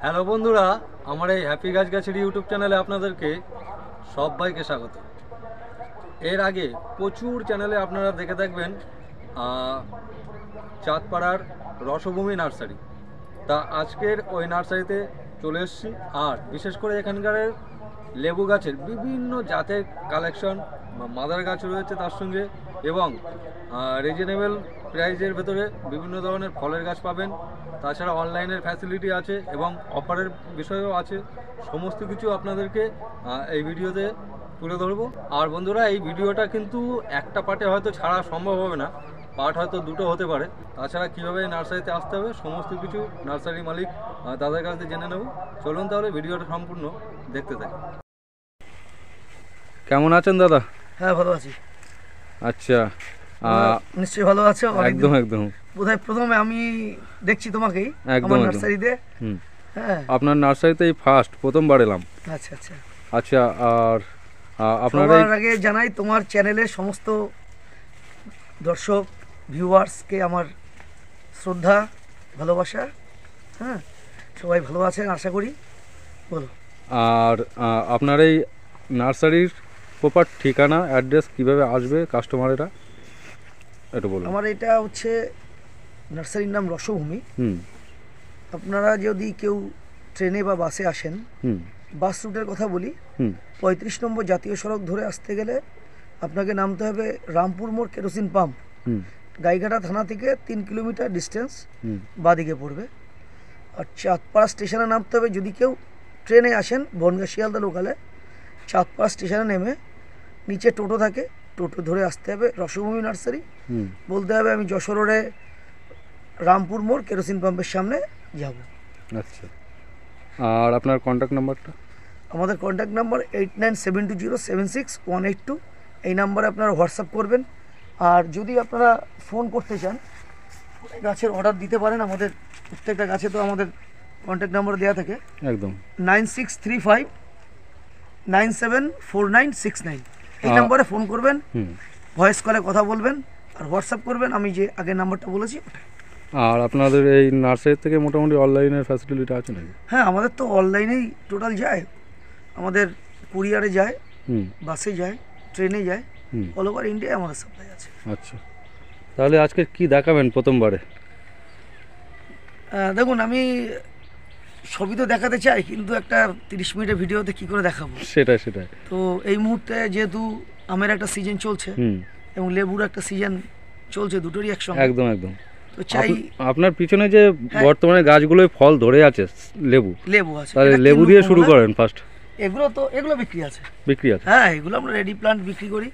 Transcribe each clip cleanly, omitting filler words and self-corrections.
Hello বন্ধুরা, আমার এই হ্যাপি গাছগাছের ইউটিউব চ্যানেলে আপনাদেরকে সবাইকে স্বাগত। এর আগে প্রচুর চ্যানেলে আপনারা দেখে থাকবেন চাঁদপাড়ার রসভূমি নার্সারি। তা আজকের ওই নার্সারিতে চলে এসেছি, আর বিশেষ করে এখানকার লেবু গাছের বিভিন্ন জাতের কালেকশন, মাদার গাছ রয়েছে তার সঙ্গে, এবং রিজনেবল প্রাইজের ভেতরে বিভিন্ন ধরনের ফলের গাছ পাবেন। তাছাড়া অনলাইনের ফ্যাসিলিটি আছে এবং অফারের বিষয়ও আছে। সমস্ত কিছু আপনাদেরকে এই ভিডিওতে তুলে ধরবো। আর বন্ধুরা, এই ভিডিওটা কিন্তু একটা পার্টে হয়তো ছাড়া সম্ভব হবে না, পার্ট হয়তো দুটো হতে পারে। তাছাড়া কীভাবে নার্সারিতে আসতে হবে সমস্ত কিছু নার্সারি মালিক তাদের কাছ থেকে জেনে নেব। চলুন তাহলে ভিডিওটা সম্পূর্ণ দেখতে থাকি। কেমন আছেন দাদা? হ্যাঁ, ভালো আছি। আচ্ছা, নিশ্চয়ই ভালো আছো? একদম একদম। বোধহয় প্রথমে আমি দেখছি তোমাকেই একদম নার্সারিতে। হ্যাঁ, আপনার নার্সারিতেই প্রথমবার এলাম। আচ্ছা আচ্ছা আচ্ছা, আর আপনার আগে জানাই তোমার চ্যানেলের সমস্ত দর্শক ভিউয়ার্সকে আমার শ্রদ্ধা, ভালোবাসা। হ্যাঁ, সবাই ভালো আছেন আশা করি। বলো। আর আপনার এই নার্সারির প্রপার ঠিকানা, অ্যাড্রেস, কিভাবে আসবে কাস্টমারেরা একটু বলুন। আমার এটা হচ্ছে নার্সারির নাম রসভূমি। আপনারা যদি কেউ ট্রেনে বা বাসে আসেন, বাস রুটের কথা বলি, 35 নম্বর জাতীয় সড়ক ধরে আসতে গেলে আপনাকে নামতে হবে রামপুর মোড় কেরোসিন পাম্প, গাইঘাটা থানা থেকে 3 কিলোমিটার ডিস্টেন্স বাঁদিকে পড়বে। আর চাঁদপাড়া স্টেশনে নামতে হবে। যদি কেউ ট্রেনে আসেন বনগাঁ শিয়ালদা লোকালে, চাঁদপাড়া স্টেশনে নেমে নিচে টোটো থাকে, টোটো ধরে আসতে হবে রসভূমি নার্সারি। বলতে হবে আমি যশোর রোডে রামপুর মোড় কেরোসিন পাম্পের সামনে যাব। আচ্ছা, আর আপনার কন্ট্যাক্ট নাম্বারটা? আমাদের কন্ট্যাক্ট নাম্বার 8972076182। এই নাম্বারে আপনারা হোয়াটসঅ্যাপ করবেন। আর যদি আপনারা ফোন করতে চান, গাছের অর্ডার দিতে পারেন। আমাদের প্রত্যেকটা গাছে তো আমাদের কন্ট্যাক্ট নাম্বার দেওয়া থাকে। একদম 9635974969। এই নাম্বারে ফোন করবেন, ভয়েস কলে কথা বলবেন, আর হোয়াটসঅ্যাপ করবেন আমি যে আগের নাম্বারটা বলেছি ওটা। আর আপনাদের এই নার্সারি থেকে মোটামুটি অনলাইনের ফ্যাসিলিটি আছে নাকি? হ্যাঁ, আমাদের তো অনলাইনেই টোটাল যায়। আমাদের কুরিয়ারে যায়, বাসে যায়, ট্রেনে যায়, অল ওভার ইন্ডিয়ায় আমাদের সাপ্লাই আছে। আচ্ছা, তাহলে আজকে কি দেখাবেন প্রথমবারে? দেখুন, আমি সবই তো দেখাতে চাই, কিন্তু একটা 30 মিনিটের ভিডিওতে কি করে দেখাবো? সেটাই। তো এই মুহূর্তে যেহেতু আমের একটা সিজন চলছে এবং লেবুর একটা সিজন চলছে, দুটোরই একসঙ্গে। একদম। তো চাই আপনার পিছনে যে বর্তমানে গাছগুলোয় ফল ধরে আছে, লেবু আছে, তাহলে লেবু দিয়ে শুরু করেন ফার্স্ট। এগুলো বিক্রি আছে। হ্যাঁ, এগুলো আমরা রেডি প্লান্ট বিক্রি করি।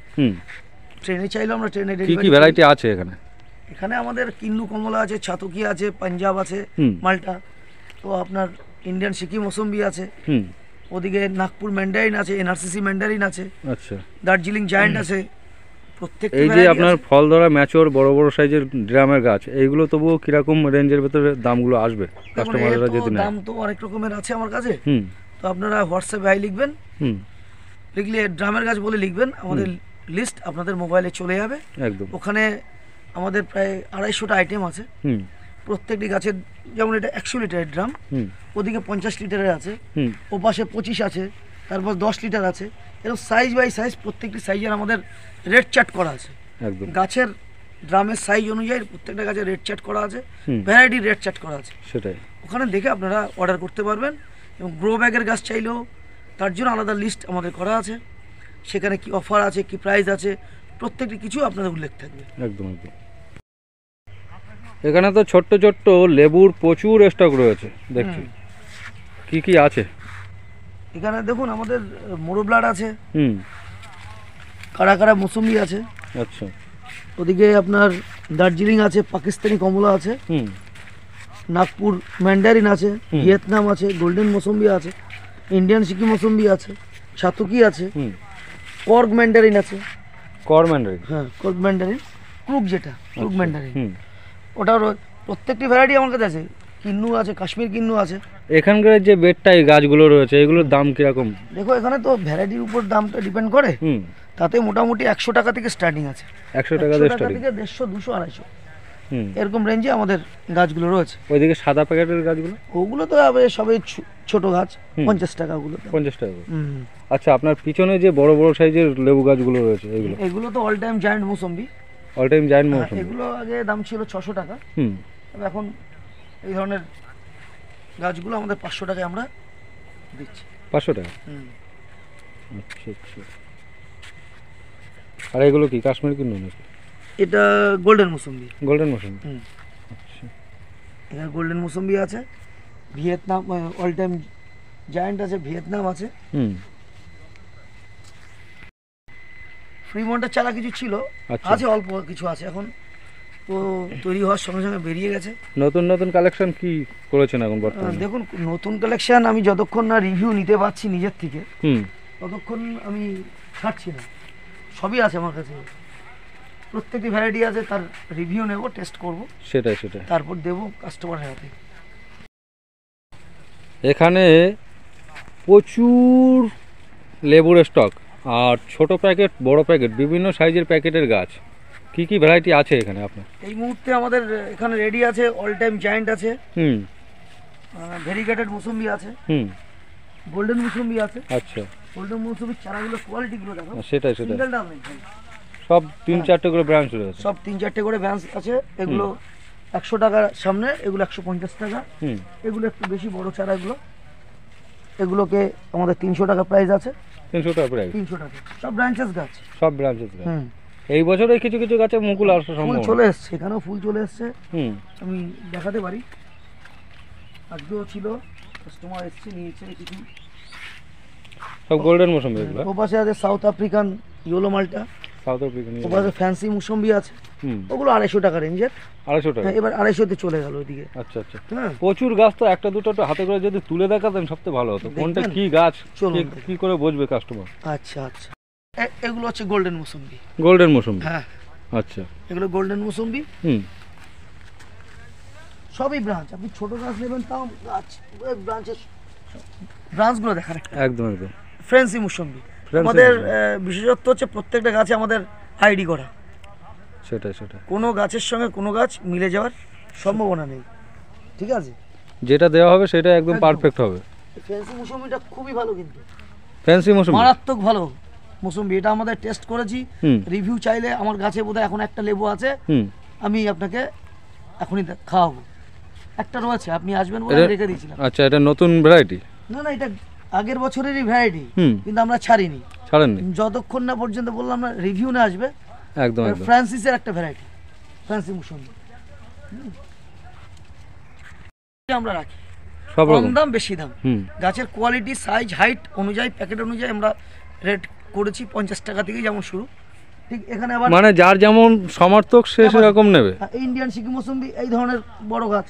ট্রেনে চাইলেও আমরা ট্রেনে কি কি ভ্যারাইটি আছে এখানে? এখানে আমাদের কিন্নু কমলা আছে, ছাতকি আছে, পাঞ্জাব আছে, মাল্টা, তো আপনার ইন্ডিয়ান সিকি মৌসুম্বি আছে, ওদিকে নাগপুর ম্যান্ডারিন আছে, এনআরসিসি ম্যান্ডারিন আছে, আচ্ছা, দার্জিলিং জায়ান্ট আছে। এই যে আপনার ফল ধরা ম্যাচিওর বড় বড় সাইজের ড্রামের গাছ, এইগুলো তবুও কিরকম রেঞ্জের ভেতরে দামগুলো আসবে কাস্টমাররা যদি নেয়? দাম তো অনেক রকমের আছে আমার কাছে। তো আপনারা হোয়াটসঅ্যাপে লিখবেন, লিখলে ড্রামের গাছ বলে লিখবেন, আমাদের লিস্ট আপনাদের মোবাইলে চলে যাবে। একদম, ওখানে আমাদের প্রায় 250টা আইটেম আছে। প্রত্যেকটি গাছের, যেমন এটা 100 লিটারের ড্রাম, ওদিকে 50 লিটারের আছে, ও পাশে 25 আছে, তারপর 10 লিটার আছে। এরকম সাইজ বাই সাইজ প্রত্যেকটি সাইজের আমাদের রেট চার্ট করা আছে। একদম, গাছের ড্রামের সাইজ অনুযায়ী প্রত্যেকটা গাছের রেট চার্ট করা আছে, ভ্যারাইটির রেট চার্ট করা আছে। সেটাই, ওখানে দেখে আপনারা অর্ডার করতে পারবেন। এবং গ্রো ব্যাগের গাছ চাইলেও তার জন্য আলাদা লিস্ট আমাদের করা আছে, সেখানে কি অফার আছে, কি প্রাইস আছে, প্রত্যেকটি কিছু আপনাদের উল্লেখ থাকবে। একদম। এখানে তো ছোট্ট ছোট্ট লেবুর প্রচুর স্টক রয়েছে দেখছি, কি কি আছে এখানে? দেখুন, আমাদের মোরোব্লাড আছে, কারা মৌসুমি আছে, আচ্ছা, ওদিকে আপনার দার্জিলিং আছে, পাকিস্তানি কমলা আছে, নাগপুর ম্যান্ডারিন আছে, ভিয়েতনাম আছে, গোল্ডেন মৌসুম্বি আছে, ইন্ডিয়ান সিকি মৌসুম্বি আছে, ছাতকি আছে, কর্গ ম্যান্ডারিন আছে। হ্যাঁ, কর্গ ম্যান্ডারিন, ক্রুক ম্যান্ডারিন, ওটার প্রত্যেকটি ভ্যারাইটি আমার কাছে আছে। কিন্নু আছে, কাশ্মীর কিন্নু আছে। এখানকার যে বেডটাই গাছগুলো রয়েছে, এগুলোর দাম কিরকম? দেখো, এখানে তো ভ্যারাইটির উপর দামটা ডিপেন্ড করে। তাতে মোটামুটি 100 টাকা থেকে স্টার্টিং আছে। 100 টাকা থেকে 150, 200, 250। এরকম রেঞ্জে আমাদের গাছগুলো রয়েছে। ওইদিকে সাদা প্যাকেটের গাছগুলো, ওগুলো তো আবার সবই ছোট গাছ, 50 টাকা ওগুলো। 50 টাকা। আচ্ছা, আপনার পিছনে যে বড় বড় সাইজের লেবু গাছগুলো রয়েছে এগুলো তো all time giant mosambi. All time giant mosambi. এগুলো আগে দাম ছিল 600 টাকা, তবে এখন এই ধরনের গাছগুলো আমাদের 500 টাকায় আমরা দিচ্ছি। 500 টাকা? আচ্ছা আচ্ছা। আর এগুলো কি কাশ্মীর কিনো নাকি? এটা গোল্ডেন মৌসুম্বি। গোল্ডেন মৌসুম্বি। আচ্ছা, এখানে গোল্ডেন মৌসুম্বি আছে, ভিয়েতনাম অল টাইম জায়ান্ট আছে, ভিয়েতনাম আছে। ফ্রিমন্টের চারা কিছু ছিল, আছে অল্প কিছু আছে, এখন তো তৈরি হওয়ার সঙ্গে সঙ্গে বেরিয়ে গেছে। নতুন নতুন কালেকশন কি করেছেন এখন বর্তমানে? দেখুন, নতুন কালেকশন আমি যতক্ষণ না রিভিউ নিতে পারছি নিজের থেকে ততক্ষণ আমি ছাড়ছি না। সবই আছে আমার কাছে, প্রত্যেকটি ভ্যারাইটি আছে, তার রিভিউ নেব, টেস্ট করব, সেটাই তারপর দেব কাস্টমারের হাতে। এখানে প্রচুর লেবুর স্টক, আর ছোট প্যাকেট, বড় প্যাকেট, বিভিন্ন সাইজের প্যাকেটের গাছ। কি কি ভ্যারাইটি আছে এখানে আপনার? এই মুহূর্তে আমাদের এখানে রেডি আছে অল টাইম জায়ান্ট আছে, ভেরিগেটেড মৌসুম্বি আছে, গোল্ডেন মৌসুম্বি আছে। আচ্ছা, গোল্ডেন মৌসুম্বির চারাগুলো কোয়ালিটিগুলো দেখো। সেটাই সিঙ্গেল দাম নেই, সব 3-4টে করে ব্রাঞ্চ রয়েছে, সব 3-4টে করে ব্রাঞ্চ আছে। এগুলো 100 টাকার সামনে, এগুলো 150 টাকা। এগুলো একটু বেশি বড় চারাগুলো, এগুলোকে আমাদের 300 টাকা প্রাইস আছে। 300 টাকা প্রাইস? 300 টাকা। সব ব্রাঞ্চেস গাছ, সব ব্রাঞ্চেস গাছ। এই বছরে কিছু কিছু গাছে মুকুল আসা সম্ভব, ফুল চলে এসেছে, এখানেও ফুল চলে এসেছে। আমি দেখাতে পারি, আজকেও ছিল, কাস্টমার এসেছে, নিয়েছে কিছু। সব গোল্ডেন মৌসুম্বি এগুলো। ওপাশে আছে সাউথ আফ্রিকান ইয়েলো মালটা, সাউথ আফ্রিকান। ওপাশে ফ্যান্সি মৌসুম্বি আছে, ওগুলো 250 টাকা রেঞ্জের। 250 টাকা? এবার 250-তে চলে গেল ওইদিকে। আচ্ছা আচ্ছা। প্রচুর গাছ তো, একটা দুটো হাতে করে যদি তুলে দেখাতেন সবচেয়ে ভালো হতো, কোনটা কি গাছ কি করে বুঝবে কাস্টমার। আচ্ছা আচ্ছা, এগুলো হচ্ছে গোল্ডেন মৌসুম্বি। গোল্ডেন মৌসুম্বি? হ্যাঁ। আচ্ছা, এগুলো গোল্ডেন মৌসুম্বি। সবই ব্রাঞ্চ, আপনি ছোট গাছ নেবেন তাও গাছ, ব্রাঞ্চের ব্রাঞ্চগুলো দেখান একদম একদম। ফ্যান্সি মৌসুম্বি আমাদের বিশেষত্ব হচ্ছে প্রত্যেকটা গাছে আমাদের আইডি করা। সেটাই, কোনো গাছের সঙ্গে কোনো গাছ মিলে যাওয়ার সম্ভাবনা নেই, ঠিক আছে? যেটা দেওয়া হবে সেটা একদম পারফেক্ট হবে। ফ্যান্সি মৌসুম্বিটা খুবই ভালো, কিন্তু ফ্যান্সি মৌসুম্বি মারাত্মক ভালো মৌসুম্বি। এটা আমাদের টেস্ট করেছি, রিভিউ চাইলে আমার গাছে বোধহয় এখন একটা লেবু আছে, আমি আপনাকে এখনই খাওয়াবো। একটা রয়েছে, আপনি আসবেন বলে রেখে দিয়েছিলাম। আচ্ছা, এটা নতুন ভ্যারাইটি? না না, এটা আগের বছরেরই ভ্যারাইটি, কিন্তু আমরা ছাড়েননি যতক্ষণ না পর্যন্ত বললাম না রিভিউ না আসবে। একদম ফ্রান্সিসের একটা ভ্যারাইটি, ফ্রান্সি মৌসুম্বি আমরা রাখি, সব কম দাম বেশি দাম। গাছের কোয়ালিটি, সাইজ, হাইট অনুযায়ী, প্যাকেট অনুযায়ী আমরা রেট করেছি। 50 টাকা থেকে যেমন শুরু, ঠিক এখানে আবার মানে যার যেমন সমর্থক সে সেরকম নেবে। ইন্ডিয়ান সিকি মৌসুম্বি এই ধরনের বড় গাছ,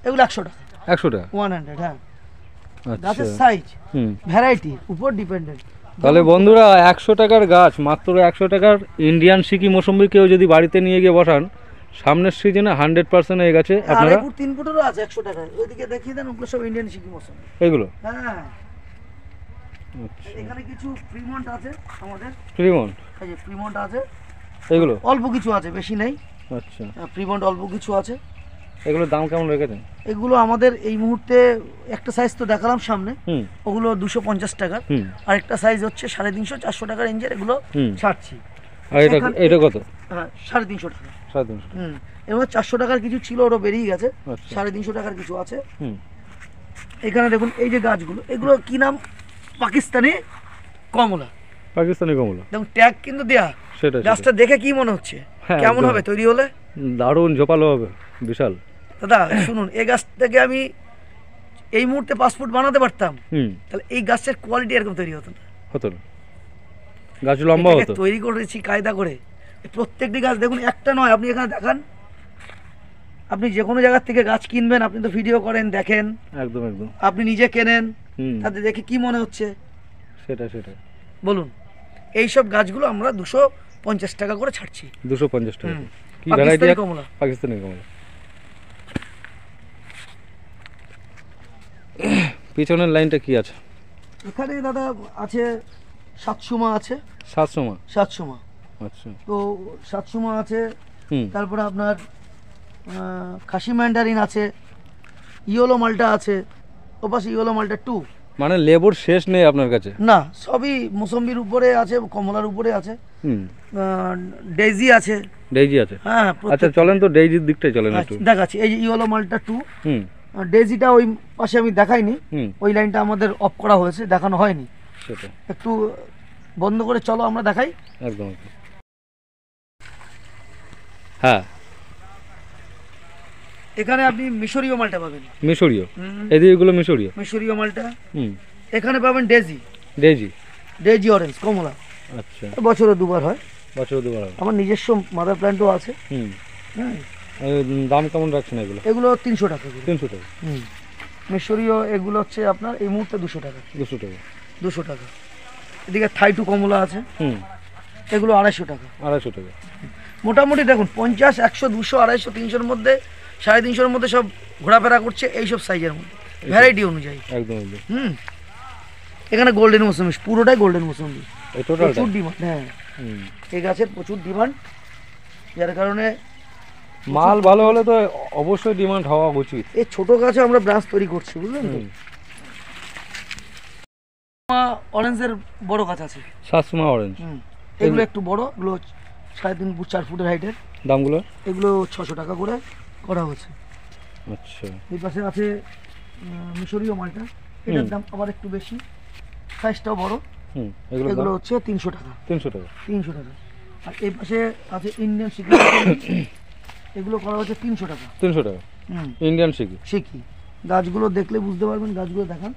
এগুলো 100 টাকা। 100 টাকা? 100, হ্যাঁ। গাছের সাইজ, ভ্যারাইটি উপর ডিপেন্ডেন্ট। তাহলে বন্ধুরা, 100 টাকার গাছ, মাত্র 100 টাকার ইন্ডিয়ান সিকি মৌসুম্বি কেউ যদি বাড়িতে নিয়ে গিয়ে বসান, সামনের সিজনে 100% এই গাছে আপনারা 3 ফুটেরও আছে 100 টাকায়। ওইদিকে দেখিয়ে দেন, ওগুলো সব ইন্ডিয়ান সিকি মৌসুম্বি এগুলো। হ্যাঁ, এখানে কিছু ফ্রিমন্ট আছে আমাদের। ফ্রিমন্ট? এই যে ফ্রিমন্ট আছে, এগুলো অল্প কিছু আছে, বেশি নেই। আচ্ছা, ফ্রিমন্ট অল্প কিছু আছে। এগুলোর দাম কেমন রেখেছেন? এগুলো আমাদের এই মুহূর্তে একটা সাইজ তো দেখালাম সামনে, ওগুলো 250 টাকা। আর একটা সাইজ হচ্ছে 350-400 টাকা রেঞ্জের, এগুলো ছাড়ছি। আর এটা কত? হ্যাঁ, 350 টাকা। 350? এবার 400 টাকার কিছু ছিল, ওটা বেরিয়ে গেছে। 350 টাকার কিছু আছে। এখানে দেখুন এই যে গাছগুলো, এগুলো কি নাম? পাকিস্তানি কমলা। পাকিস্তানি কমলা, দেখুন ট্যাগ কিন্তু দেয়া। গাছটা দেখে কি মনে হচ্ছে, কেমন হবে তৈরি হলে? দারুণ ঝোপালো হবে, বিশাল। দাদা শুনুন, এই গাছ থেকে আমি এই মুহূর্তে পাসপোর্ট বানাতে পারতাম, তাহলে এই গাছের কোয়ালিটি এরকম তৈরি হতো না। গাছ লম্বা হতো। তৈরি করেছি কায়দা করে। প্রত্যেকটি গাছ দেখুন, একটা নয়, আপনি এখানে দেখান। আপনি যে কোনো জায়গার থেকে গাছ কিনবেন, আপনি তো ভিডিও করেন, দেখেন। একদম একদম। আপনি নিজে কেনেন, তাতে দেখে কি মনে হচ্ছে সেটা বলুন। এইসব গাছগুলো আমরা 250 টাকা করে ছাড়ছি। 250 টাকা? কি ভ্যারাইটি? কমলা, পাকিস্তানি কমলা। পিছনের লাইনটা কি আছে? এখানে দাদা আছে 700 আছে। 700? আচ্ছা, তো 700 আছে। তারপরে আপনার খাসি ম্যান্ডারিন আছে, ইয়েলো মালটা আছে, ওপাশে ইয়েলো মালটা 2। মানে লেবুর শেষ নেই আপনার কাছে? না, সবই মোসম্বির উপরে আছে, কমলার উপরে আছে, ডেইজি আছে। ডেইজি আছে? হ্যাঁ। আচ্ছা চলেন তো ডেইজির দিকটাই চলেন একটু। দেখাচ্ছি, এই যে ইয়েলো মালটা 2। ডেইজিটা ওই পাশে আমি দেখাইনি, ওই লাইনটা আমাদের অফ করা হয়েছে, দেখানো হয়নি। সেটা একটু বন্ধ করে চলো আমরা দেখাই। একদম। হ্যাঁ, এখানে আপনি মিশরীয় মালটা পাবেন। মিশরীয়? এদিকেগুলো মিশরীয়? মিশরীয় মালটা। এখানে পাবেন ডেজি। ডেজি? ডেজি অরেঞ্জ, কমলা। আচ্ছা। বছরে দুবার হয়। বছরে দুবার হয়। আমার নিজস্ব মাদার প্ল্যান্টও আছে। দাম কেমন রাখছেন এগুলো? এগুলো 300 টাকা। 300 টাকা? মিশরীয় এগুলো হচ্ছে আপনার এই মুহূর্তে 200 টাকা। 200 টাকা? 200 টাকা। এদিকে থাই2 কমলা আছে, এগুলো 250 টাকা। 250 টাকা? মোটামুটি দেখুন 50, 100, 200, 250, 300-র মধ্যে, 350-র মধ্যে সব ঘোরাফেরা করছে, এইসব সাইজের মধ্যে, ভ্যারাইটি অনুযায়ী। একদম। এখানে গোল্ডেন মৌসুমি, পুরোটাই গোল্ডেন মৌসুমি, প্রচুর ডিমান্ড। হ্যাঁ, এই গাছের প্রচুর ডিমান্ড, যার কারণে মাল ভালো হলে তো অবশ্যই ডিমান্ড হওয়া উচিত। এই ছোট গাছে আমরা ব্রাঞ্চ তৈরি করছি, বুঝলেন তো। অরেঞ্জের বড় গাছ আছে, সাসমা অরেঞ্জ। এগুলো একটু বড়, এগুলো 3.5 ফুট 4 ফুটের হাইটের। দামগুলো? এগুলো 600 টাকা করে করা হচ্ছে। আচ্ছা। এই পাশে আছে মিশরীয় মালটা, এটার দাম আবার একটু বেশি, সাইজটাও বড়। এগুলো হচ্ছে 300 টাকা। 300 টাকা? 300 টাকা। আর এই পাশে আছে ইন্ডিয়ান সিকি, এগুলো করা হচ্ছে 300 টাকা। 300 টাকা? ইন্ডিয়ান সিকি। সিকি গাছগুলো দেখলে বুঝতে পারবেন, গাছগুলো দেখান।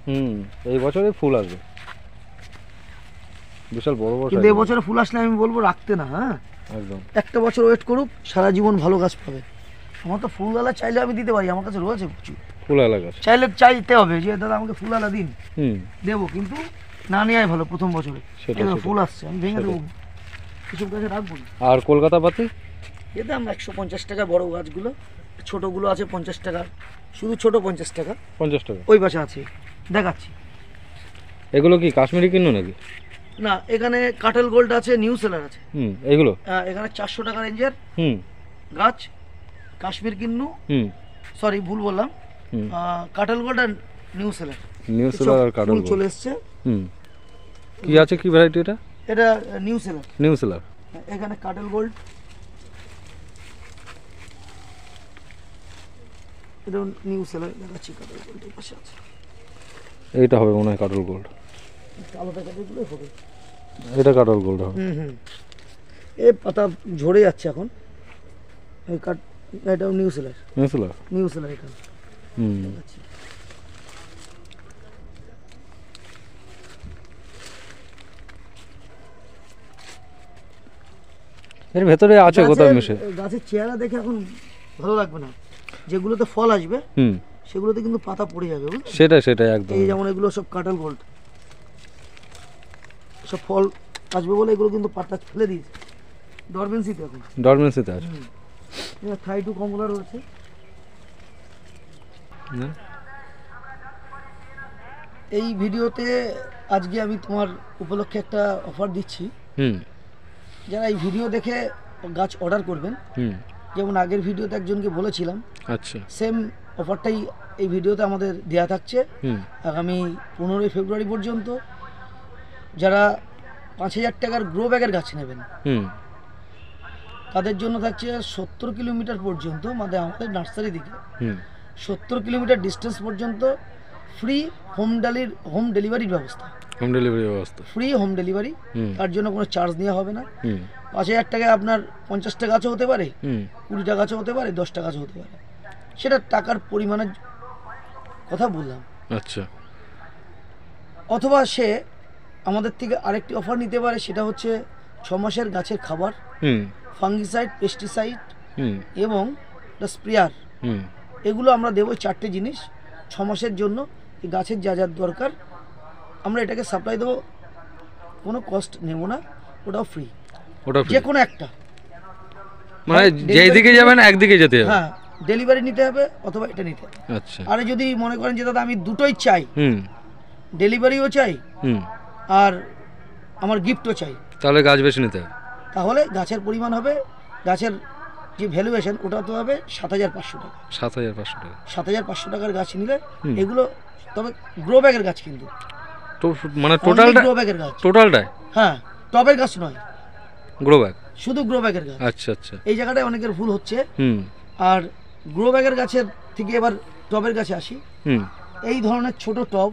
এই বছরে ফুল আসবে, বিশাল বড় বড়। কিন্তু এই বছরে ফুল আসলে আমি বলবো রাখতে না। হ্যাঁ, একদম। একটা বছর ওয়েট করুক, সারা জীবন ভালো গাছ পাবে। আমার তো ফুলওয়ালা চাইলে আমি দিতে পারি, আমার কাছে রয়েছে প্রচুর ফুলওয়ালা গাছ। চাইলে চাইতে হবে যে দাদা আমাকে ফুলওয়ালা দিন, দেবো, কিন্তু না নেওয়াই ভালো প্রথম বছরে। ফুল আসছে, আমি ভেঙে দেবো, কিছু গাছে রাখবো না। আর কলকাতা পাতি এর দাম 150 টাকা বড় গাছগুলো, ছোটগুলো আছে 50 টাকা, শুধু ছোট 50 টাকা। 50 টাকা? ওই পাশে আছে, দেখাচ্ছি। এগুলো কি কাশ্মীরি কিনো নাকি? না, এখানে কাটেল গোল্ড আছে, নিউ সেলার আছে। এগুলো এখানে 400 টাকা রেঞ্জের গাছ, কাশ্মীর কিন্নু, সরি ভুল বললাম, কাটেল গোল্ড আর নিউ সেলার। নিউ সেলার আর কাটেল গোল্ড চলে এসেছে। কি আছে, কি ভ্যারাইটি এটা? এটা নিউ সেলার। New seller. এখানে কাটেল গোল্ড, এটা নিউ সেলার দেখাচ্ছি। কাটেল গোল্ড এর পাশে আছে, এইটা হবে মনে হয় কাটেল গোল্ড। আলাদা কাটেলগুলো হবে, এটা কাটেল গোল্ড হবে। এই পাতা ঝরে যাচ্ছে এখন। এই কাট, এটাও new seller. New seller? New seller এটা। এর ভেতরে আছে কোথাও মিশে। গাছের চেহারা দেখে এখন ভালো লাগবে না, যেগুলোতে ফল আসবে সেগুলোতে কিন্তু পাতা পড়ে যাবে। সেটাই একদম। এই যেমন এগুলো সব কাটেল গোল্ড, সব ফল আসবে বলে এগুলো কিন্তু পাতা ফেলে দিয়েছে, ডরমেন্সিতে এখন। ডরমেন্সিতে আছে। থাই2 কমলা রয়েছে। এই ভিডিওতে আজকে আমি তোমার উপলক্ষে একটা অফার দিচ্ছি। যারা এই ভিডিও দেখে গাছ অর্ডার করবেন, যেমন আগের ভিডিওতে একজনকে বলেছিলাম, আচ্ছা সেম অফারটাই এই ভিডিওতে আমাদের দেয়া থাকছে আগামী 15 ফেব্রুয়ারি পর্যন্ত। যারা 5000 টাকার গ্রো ব্যাগের গাছ নেবেন তাদের জন্য থাকছে 70 কিলোমিটার পর্যন্ত, মানে আমাদের নার্সারি থেকে 70 কিলোমিটার ডিস্টেন্স পর্যন্ত ফ্রি হোম ডেলিভারির ব্যবস্থা। ফ্রি হোম ডেলিভারি, তার জন্য কোনো চার্জ নেওয়া হবে না। 5000 টাকায় আপনার 50টা গাছও হতে পারে, 20টা গাছও হতে পারে, 10টা গাছও হতে পারে, সেটা টাকার পরিমাণের কথা বললাম। আচ্ছা। অথবা সে আমাদের থেকে আরেকটি অফার নিতে পারে, সেটা হচ্ছে 6 মাসের গাছের খাবার, ফাঙ্গিসাইড, পেস্টিসাইড এবং স্প্রেয়ার। এগুলো আমরা দেবো 4টে জিনিস 6 মাসের জন্য। এই গাছের যা যা দরকার আমরা এটাকে সাপ্লাই দেবো, কোনো কস্ট নেব না, ওটাও ফ্রি। যে কোনো একটা, মানে যেই দিকে যাবেন একদিকে যেতে হবে। হ্যাঁ, ডেলিভারি নিতে হবে অথবা এটা নিতে হবে। আচ্ছা। আর যদি মনে করেন যে দাদা আমি দুটোই চাই, ডেলিভারিও চাই আর আমার গিফটও চাই, তাহলে গাছ বেশি নিতে হবে। তাহলে গাছের পরিমাণ হবে, গাছের যে ভ্যালুয়েশন ওটা তো হবে 7,500 টাকা। 7,500 টাকা। 7,500 টাকার গাছ নিলে এগুলো, তবে গ্রো ব্যাগের গাছ কিন্তু, তো মানে টোটালটা গ্রো ব্যাগের গাছ, টোটালটাই? হ্যাঁ, টবের গাছ নয়, গ্রো ব্যাগ, শুধু গ্রো ব্যাগের গাছ। আচ্ছা আচ্ছা। এই জায়গাটায় অনেকের ভুল হচ্ছে। আর গ্রো ব্যাগের গাছের থেকে এবার টবের গাছে আসি। এই ধরনের ছোট টব,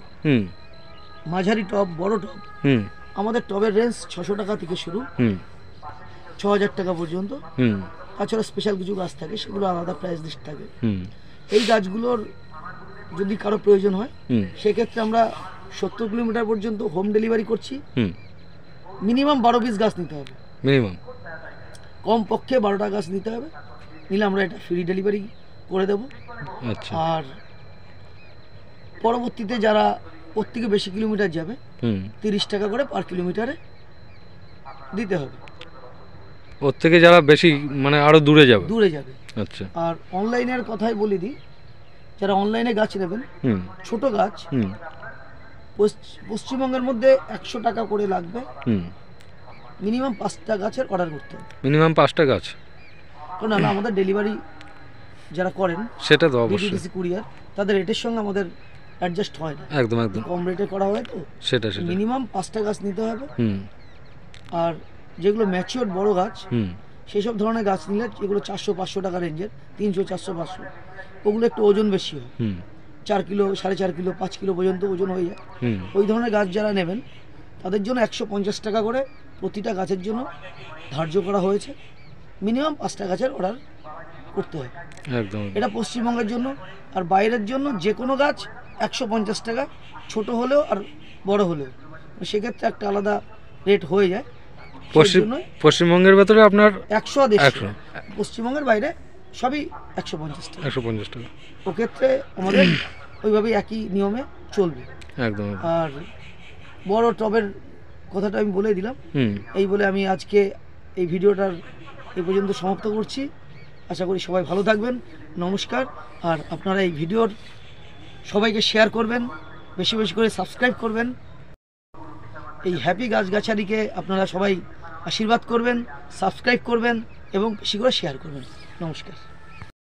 মাঝারি টব, বড় টব, আমাদের টবের রেঞ্জ 600 টাকা থেকে শুরু, 6,000 টাকা পর্যন্ত। তাছাড়া স্পেশাল কিছু গাছ থাকে, সেগুলো আলাদা প্রাইস লিস্ট থাকে। এই গাছগুলোর যদি কারো প্রয়োজন হয় সেক্ষেত্রে আমরা 70 কিলোমিটার পর্যন্ত হোম ডেলিভারি করছি। মিনিমাম 12 পিস গাছ নিতে হবে, মিনিমাম কম পক্ষে 12টা গাছ নিতে হবে। নিলে আমরা এটা ফ্রি ডেলিভারি করে দেব। আচ্ছা। আর পরবর্তীতে যারা ওর থেকে বেশি কিলোমিটার যাবে 30 টাকা করে পার কিলোমিটারে দিতে হবে। ওর থেকে যারা বেশি মানে আরো দূরে যাবে? দূরে যাবে। আচ্ছা। আর অনলাইনের কথাই বলে দিই, যারা অনলাইনে গাছ নেবেন, ছোট গাছ পশ্চিমবঙ্গের মধ্যে 100 টাকা করে লাগবে। মিনিমাম 5টা গাছের অর্ডার করতে হবে। মিনিমাম 5টা গাছ? কারণ আমাদের ডেলিভারি যারা করেন, সেটা তো অবশ্যই ডিটিডিসি কুরিয়ার, তাদের রেটের সঙ্গে আমাদের অ্যাডজাস্ট হয় না। একদম একদম কম রেটে করা হয়, তো সেটা সেটা মিনিমাম 5টা গাছ নিতে হবে। আর যেগুলো ম্যাচিওর বড় গাছ, সেই সব ধরনের গাছ নিলে, যেগুলো 400-500 টাকা রেঞ্জের, 300, 400, 500, ওগুলো একটু ওজন বেশি হয়। 4 কিলো, 4.5 কিলো, 5 কিলো পর্যন্ত ওজন হয়ে যায়। ওই ধরনের গাছ যারা নেবেন তাদের জন্য 150 টাকা করে প্রতিটা গাছের জন্য ধার্য করা হয়েছে। মিনিমাম 5টা গাছের অর্ডার করতে হয়। একদম। এটা পশ্চিমবঙ্গের জন্য। আর বাইরের জন্য যে কোনো গাছ 150 টাকা, ছোট হলেও আর বড় হলেও, সেক্ষেত্রে একটা আলাদা রেট হয়ে যায়। পশ্চিমবঙ্গের ভেতরে আপনার 100 আর 150, পশ্চিমবঙ্গের বাইরে সবই 150 টাকা। 150 টাকা। ওক্ষেত্রে আমাদের ওইভাবেই একই নিয়মে চলবে। একদম। আর বড় টবের কথাটা আমি বলে দিলাম। এই বলে আমি আজকে এই ভিডিওটার এই পর্যন্ত সমাপ্ত করছি। আশা করি সবাই ভালো থাকবেন। নমস্কার। আর আপনারা এই ভিডিওর সবাইকে শেয়ার করবেন, বেশি বেশি করে সাবস্ক্রাইব করবেন। এই হ্যাপি গাছগাছালিকে আপনারা সবাই আশীর্বাদ করবেন, সাবস্ক্রাইব করবেন এবং বেশি করে শেয়ার করবেন। নমস্কার।